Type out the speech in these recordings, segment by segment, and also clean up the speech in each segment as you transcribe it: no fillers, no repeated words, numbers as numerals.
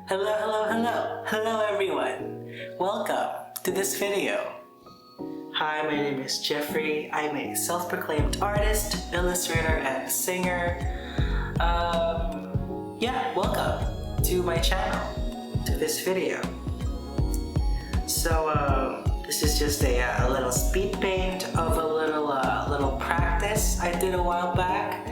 Hello everyone! Welcome to this video. Hi, my name is Jeffrey. I'm a self-proclaimed artist, illustrator, and singer. Welcome to my channel, to this video. So, this is just a little speed paint of a little practice I did a while back.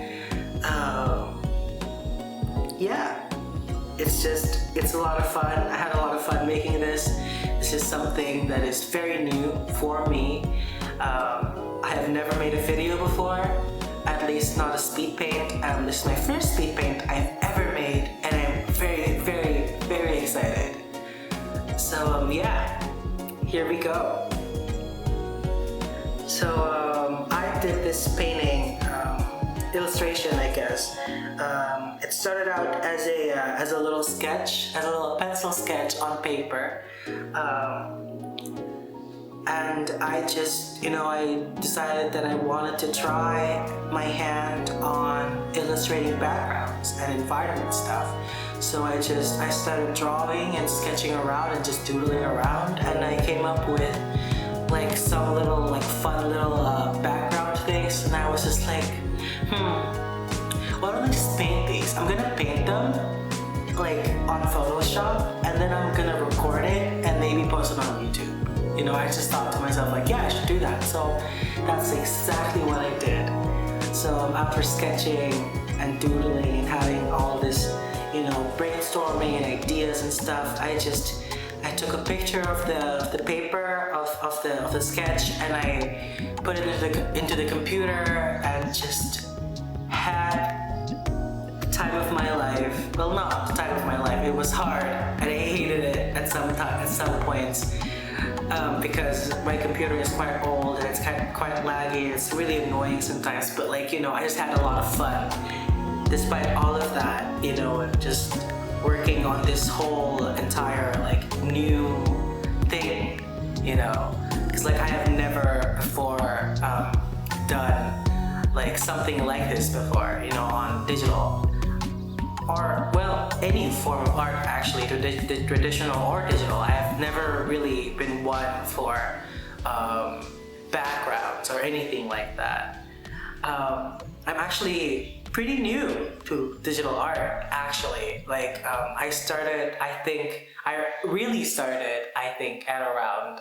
It's a lot of fun. I had a lot of fun making this. This is something that is very new for me. I have never made a video before, at least not a speed paint. This is my first speed paint I've ever made, and I'm very excited. So here we go. So I did this painting, illustration, I guess. It started out as a little sketch, as a little pencil sketch on paper, and I just, I decided that I wanted to try my hand on illustrating backgrounds and environment stuff. So I started drawing and sketching around and just doodling around, and I came up with like some little fun little background things, and I was just like, why don't I just paint these? I'm gonna paint them like on Photoshop, and then I'm gonna record it and maybe post it on YouTube. I just thought to myself like, yeah, I should do that. So that's exactly what I did. So after sketching and doodling and having all this, brainstorming and ideas and stuff, I took a picture of the paper of the sketch, and I put it into the computer and just had the time of my life. Well, not the time of my life. It was hard, and I hated it at some points because my computer is quite old and it's quite laggy. It's really annoying sometimes. But I just had a lot of fun despite all of that. Just working on this whole entire new thing. Because I have never before done something like this before, on digital, or any form of art actually, traditional or digital. I have never really been one for backgrounds or anything like that. I'm actually pretty new to digital art, actually. I really started at around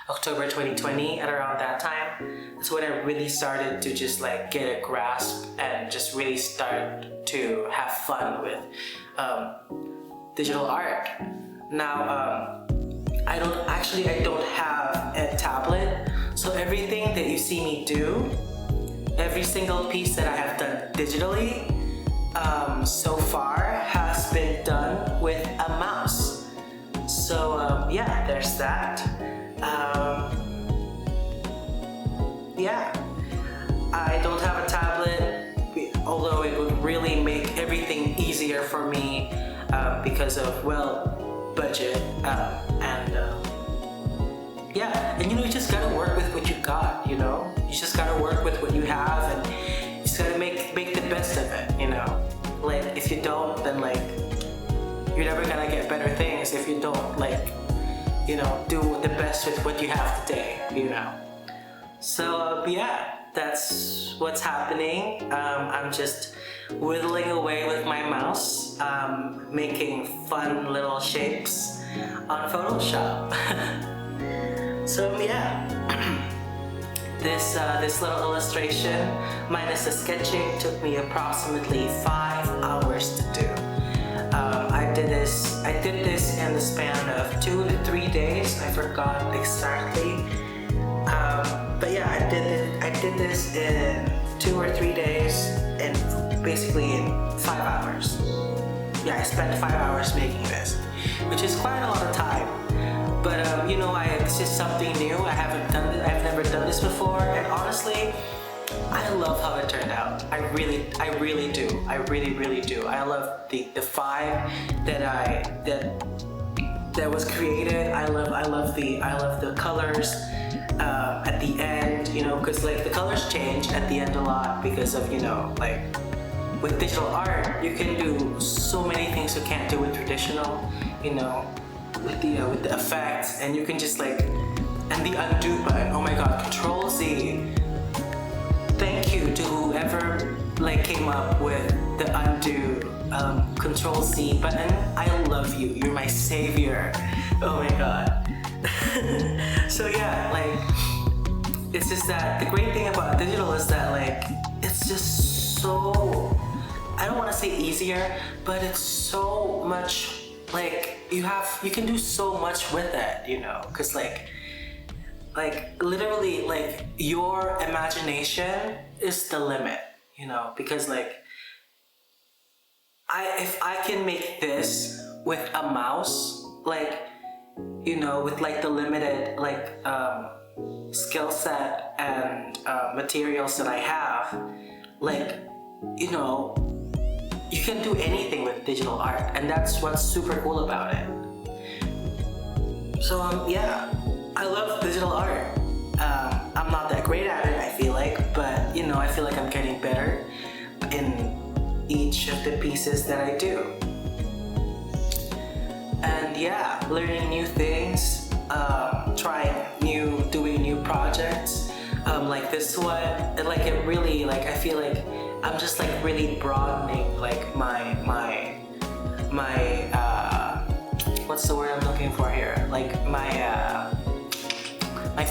October 2020, at around that time. That's when I really started to just get a grasp and just really start to have fun with digital art. Now, I don't have a tablet, so everything that you see me do, every single piece that I have done digitally so far has been done with a mouse. So there's that. I don't have a tablet, although it would really make everything easier for me because of, budget, and you just gotta work with what you got, you just gotta work with what you have, and you just gotta make the best of it, if you don't, then you're never gonna get better things if you don't do the best with what you have today, So that's what's happening. I'm just whittling away with my mouse, making fun little shapes on Photoshop. So this little illustration minus the sketching took me approximately 5 hours to do. I did this in the span of 2 to 3 days. I forgot exactly. I did this in 2 or 3 days, and basically in 5 hours. I spent 5 hours making this, which is quite a lot of time. But it's just something new. I've never done this before, and honestly, I love how it turned out. I really do. I really do. I love the vibe that was created. I love the colors at the end, because the colors change at the end a lot because of with digital art, you can do so many things you can't do with traditional, you know, with the effects, and you can just like, and the undo button, oh my god, Control Z. Thank you to whoever like came up with the undo Control Z button. I love you, you're my savior. Oh my god. So yeah, like, it's just that the great thing about digital is that like, it's just so, I don't want to say easier, but it's so much like, you can do so much with it, you know, because like literally like your imagination is the limit, you know, because like if I can make this with a mouse, like, you know, with like the limited like skill set and materials that I have, like, you know, you can do anything with digital art, and that's what's super cool about it. So yeah, I love digital art. I'm not that great at it, I feel like, but you know, I feel like I'm getting better in each of the pieces that I do. And yeah, learning new things, doing new projects, like this one, and like it really, like I feel like I'm just like really broadening like my what's the word I'm looking for here? Like my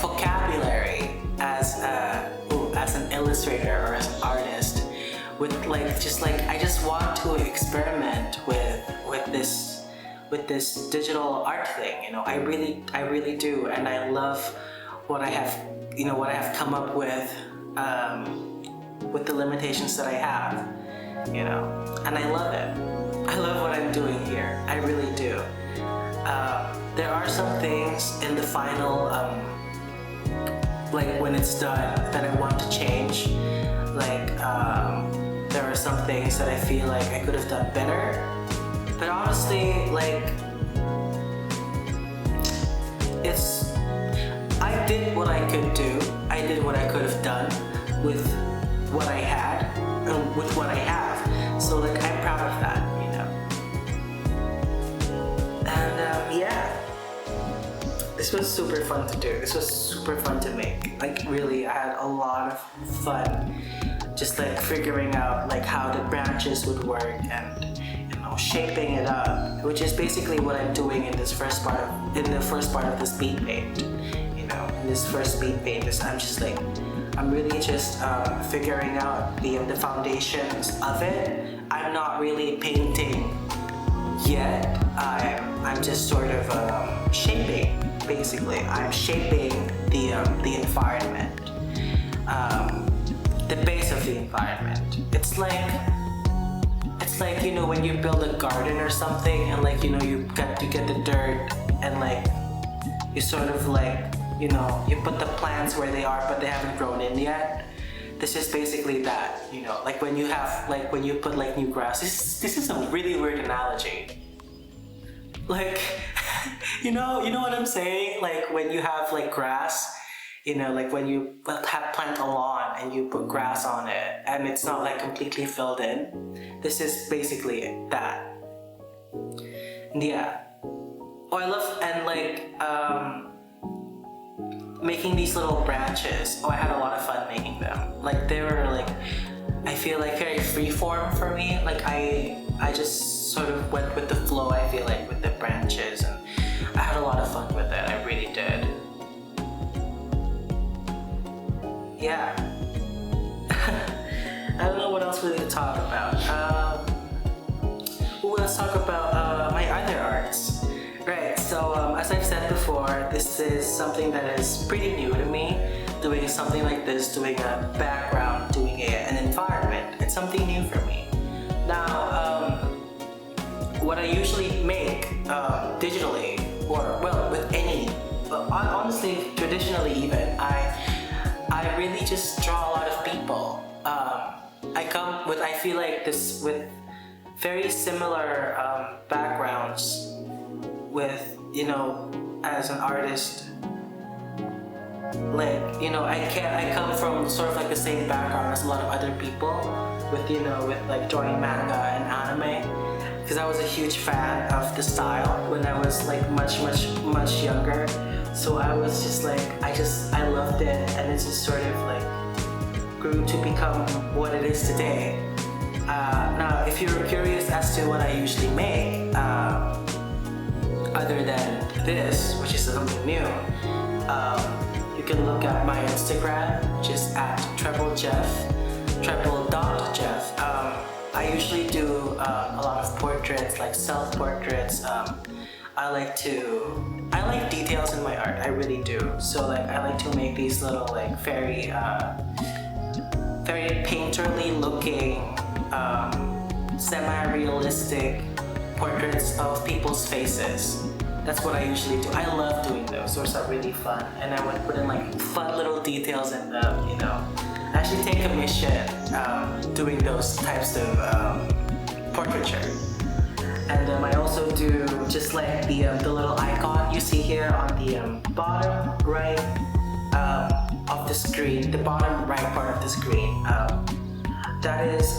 vocabulary as an illustrator or as an artist, with like just like I just want to experiment with this digital art thing, you know. I really do, and I love what I have, you know, what I have come up with the limitations that I have, you know, and I love it. I love what I'm doing here. I really do. There are some things in the final, like when it's done, that I want to change. Like there are some things that I feel like I could have done better. But honestly, like, I did what I could do. I did what I could have done with what I had, with what I have. So like, I'm proud of that, you know. And yeah, this was super fun to do. This was super fun to make. Like really, I had a lot of fun just like figuring out like how the branches would work and, you know, shaping it up, which is basically what I'm doing in this first part of the Speedpaint. You know, in this first Speedpaint, I'm really just figuring out the foundations of it. I'm not really painting yet. I'm just sort of shaping. Basically, I'm shaping the environment, the base of the environment. It's like, you know, when you build a garden or something, and like, you know, you get the dirt, and like you sort of like, you know, you put the plants where they are, but they haven't grown in yet. This is basically that, you know, like when you put like new grass. This is a really weird analogy. Like, you know what I'm saying? Like when you have like grass, you know, like when you plant a lawn and you put grass on it and it's not like completely filled in. This is basically that. And yeah. Oh, I love, and like making these little branches. Oh, I had a lot of fun making them. Like they were like, I feel like very freeform for me. Like I just sort of went with the flow, I feel like, with the branches, and I had a lot of fun with it. I really did. Yeah. I don't know what else really to talk about. Let's talk about my other arts. Right, so as I've said before, this is something that is pretty new to me. Doing something like this, doing a background, doing an environment. It's something new for me. Now, what I usually make digitally, or well, with any, honestly, traditionally even, I really just draw a lot of people. I feel like this with very similar backgrounds with, you know, as an artist, like, you know, I come from sort of like the same background as a lot of other people with, you know, with like drawing manga and anime, because I was a huge fan of the style when I was like much younger. So I was just like, I loved it, and it just sort of like grew to become what it is today. Now, if you're curious as to what I usually make, other than this, which is something new, you can look at my Instagram, which is at treble.jeff. I usually do a lot of portraits, like self-portraits. I like details in my art, I really do. So like, I like to make these little like very painterly looking, semi-realistic portraits of people's faces. That's what I usually do. I love doing those. Those are really fun, and I would put in like fun little details in them, you know. I actually take a mission doing those types of portraiture. And I also do just like the little icon you see here on the bottom right of the screen, the bottom right part of the screen. That is,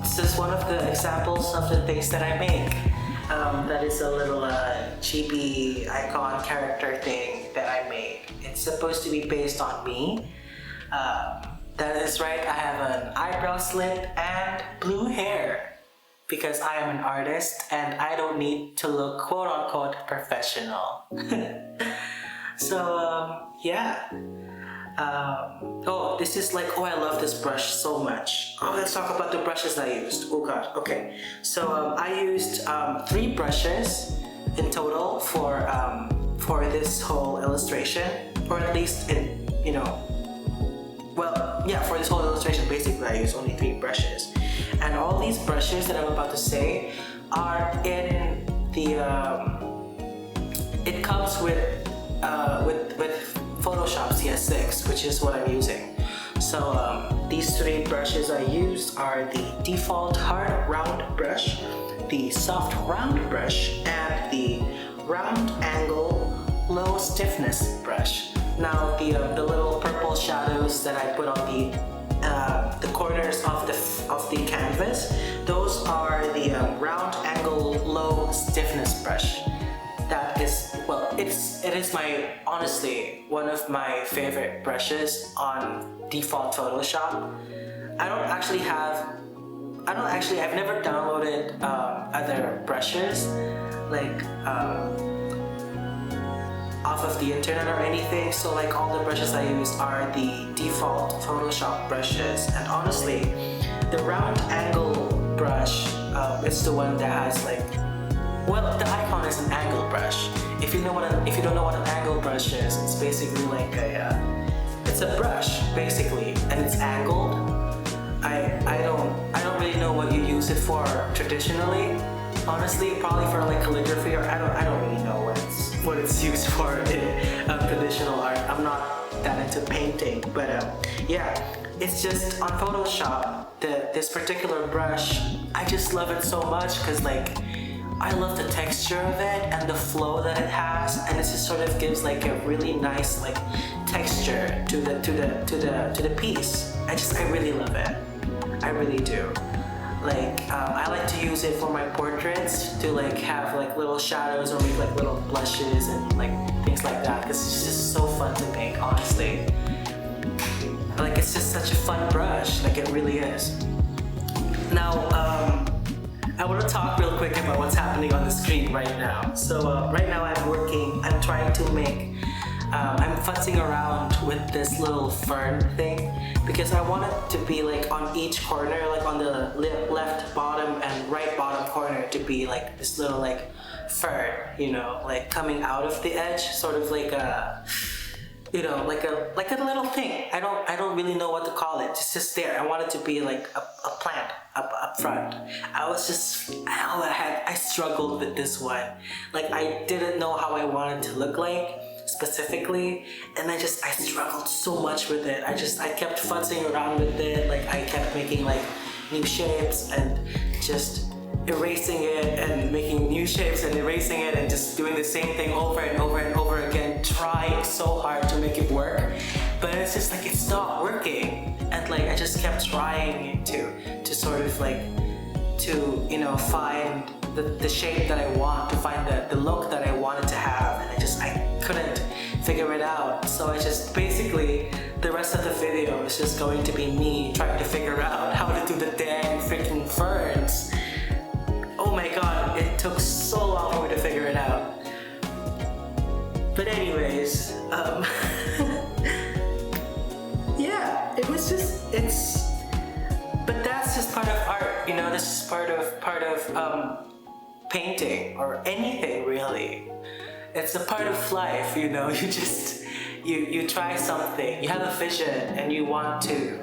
this is one of the examples of the things that I make. That is a little chibi icon character thing that I made. It's supposed to be based on me. That is right, I have an eyebrow slit and blue hair because I am an artist and I don't need to look quote-unquote professional. So, yeah. Oh, this is like, oh, I love this brush so much. Oh, let's talk about the brushes I used. Oh god, okay. So I used 3 brushes in total for this whole illustration, or at least in, you know, well, yeah, for this whole illustration, basically I used only 3 brushes. And all these brushes that I'm about to say are in the, it comes with Photoshop CS6, which is what I'm using. So these 3 brushes I used are the default hard round brush, the soft round brush, and the round angle low stiffness brush. Now the little purple shadows that I put on the corners of the canvas, those are the round angle low stiffness brush. That is, well, it is my, honestly, one of my favorite brushes on default Photoshop. I've never downloaded other brushes like off of the internet or anything, so like all the brushes I use are the default Photoshop brushes. And honestly, the round angle brush is the one that has like, well, the icon is an angle brush. If you don't know what an angle brush is, it's basically like it's a brush basically, and it's angled. I don't really know what you use it for traditionally. Honestly, probably for like calligraphy, or I don't really know what it's used for in traditional art. I'm not that into painting, but yeah, it's just on Photoshop. This particular brush, I just love it so much because like, I love the texture of it and the flow that it has, and it just sort of gives like a really nice like texture to the piece. I really love it. I really do. Like I like to use it for my portraits to like have like little shadows or make like little blushes and like things like that, because it's just so fun to make, honestly. Like it's just such a fun brush, like it really is. Now I want to talk real quick about what's happening on the screen right now. So right now I'm trying to make, I'm futzing around with this little fern thing because I want it to be like on each corner, like on the left bottom and right bottom corner, to be like this little like fern, you know, like coming out of the edge, sort of like a, you know, like a little thing. I don't really know what to call it. It's just there. I want it to be like a plant up front. I struggled with this one. Like I didn't know how I wanted to look like specifically, and I struggled so much with it. I kept futzing around with it. Like I kept making like new shapes, and just erasing it and making new shapes and erasing it and just doing the same thing over and over and over again, trying so hard to make it work, but it's just like it's not working. And like I just kept trying to sort of like to, you know, find the shape that I want, to find the look that I wanted to have, and I couldn't figure it out. So I just basically, the rest of the video is just going to be me trying to figure out how to do the dang freaking ferns. Oh my god, it took so long for me to figure it out. But anyways, yeah, it was just, but that's just part of art, you know, this is part of painting or anything really. It's a part of life, you know, you try something, you have a vision and you want to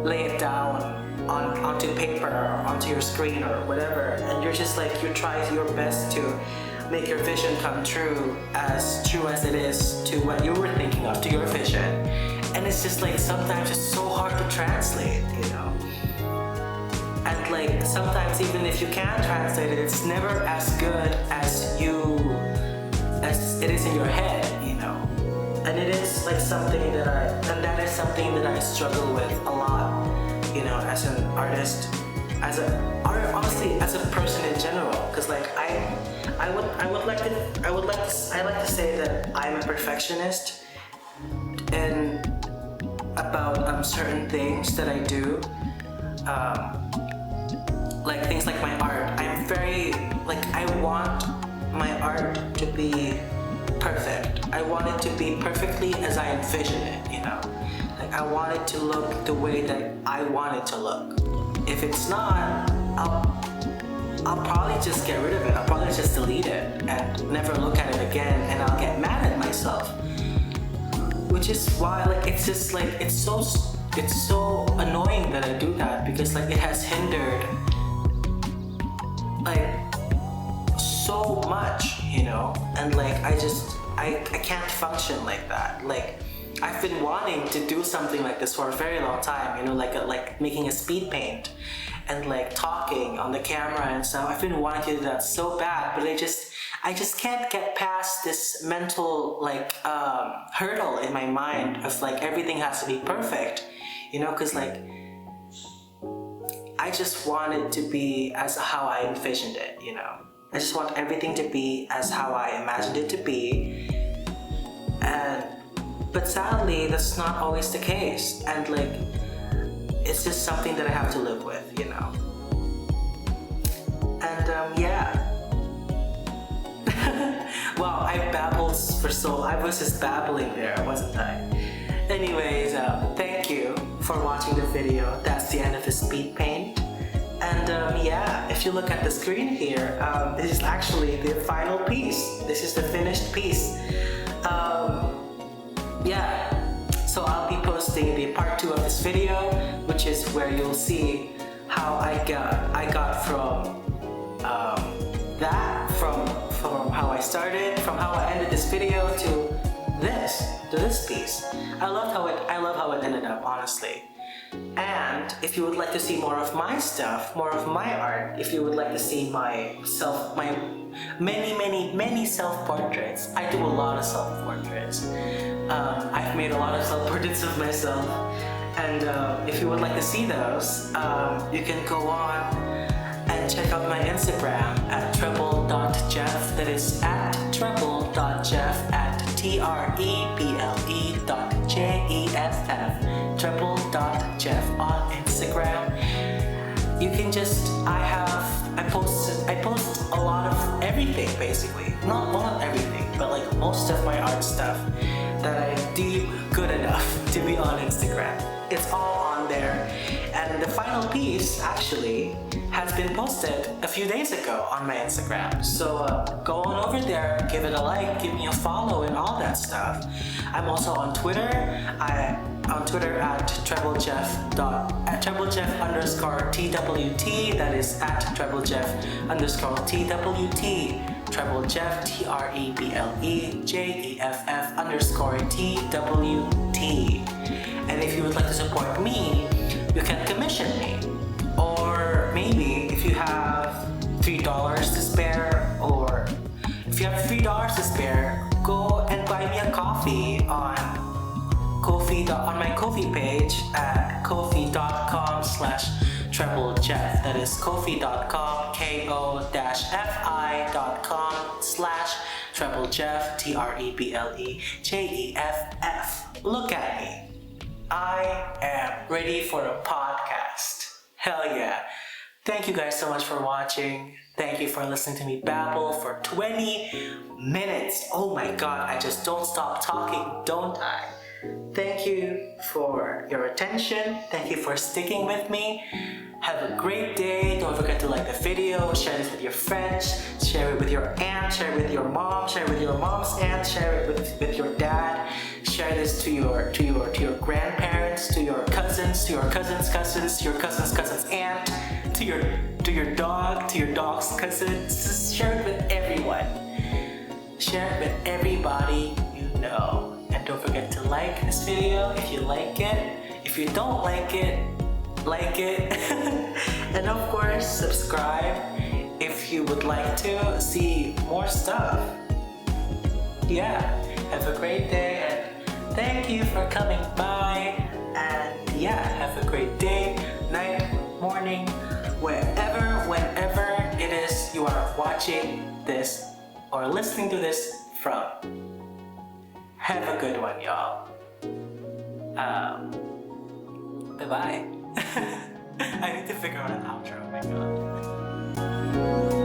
lay it down onto paper or onto your screen or whatever, and you're just like, you try your best to make your vision come true as it is to what you were thinking of, to your vision. And it's just like, sometimes it's so hard to translate, you know. And like, sometimes even if you can translate it, it's never as good as it is in your head, you know. And it is like something that I struggle with a lot, you know, as an artist, honestly, as a person in general. Because like I like to say that I'm a perfectionist and about certain things that I do, like things like my art. I'm very like, I want my art to be perfect. I want it to be perfectly as I envision it, you know. Like I want it to look the way that I want it to look. If it's not, I'll probably just get rid of it. I'll probably just delete it and never look at it again, and I'll get mad at myself. Which is why, like, it's just like, it's so annoying that I do that, because like it has hindered like so much, you know. And like I can't function like that. Like I've been wanting to do something like this for a very long time, you know, like making a speed paint and like talking on the camera and stuff. I've been wanting to do that so bad, but I just can't get past this mental like hurdle in my mind of like everything has to be perfect, you know, because like I just want it to be as how I envisioned it, you know. I just want everything to be as how I imagined it to be, but sadly that's not always the case, and like it's just something that I have to live with, you know. And yeah. Wow, I was just babbling there, wasn't I? Anyways, thank you for watching the video. That's the end of the speed paint. And yeah, if you look at the screen here, this is actually the final piece. This is the finished piece. Yeah, so I'll be posting the part 2 of this video, which is where you'll see how I got from from how I started, from how I ended this video to this piece. I love how it ended up, honestly. And if you would like to see more of my stuff, more of my art, if you would like to see my many self-portraits, I do a lot of self-portraits. I've made a lot of self-portraits of myself, and if you would like to see those, you can go on and check out my Instagram at treble.jeff. That is at treble.jeff at treble.jeff, treble.jeff on Instagram. You can just, I post a lot of everything, basically. Not everything, but like most of my art stuff that I deem good enough to be on Instagram. It's all on there. And the final piece actually has been posted a few days ago on my Instagram. So go on over there, give it a like, give me a follow and all that stuff. I'm also on Twitter. On Twitter at treble_TWT. That is at treble_TWT. Treble Jeff, TREBLEJEFF_TWT. And if you would like to support me, you can commission me. Or maybe if you have Jeff. That is ko-fi.com, ko-fi.com/treble-jeff, TREBLEJEFF. Look at me. I am ready for a podcast. Hell yeah. Thank you guys so much for watching. Thank you for listening to me babble for 20 minutes. Oh my god, I just don't stop talking, don't I? Thank you for your attention. Thank you for sticking with me. Have a great day. Don't forget to like the video, share this with your friends, share it with your aunt, share it with your mom, share it with your mom's aunt, share it with your dad, share this to your grandparents, to your cousins, to your cousins' cousins, to your cousins' cousins' aunt, to your dog, to your dog's cousins. Just share it with everyone. Share it with everybody you know. And don't forget to like this video if you like it. If you don't like it, like it. And of course, subscribe if you would like to see more stuff. Yeah, have a great day and thank you for coming by. And yeah, have a great day, night, morning, wherever, whenever it is you are watching this or listening to this from. Have a good one, y'all. Bye-bye. I need to figure out an outro, oh my god.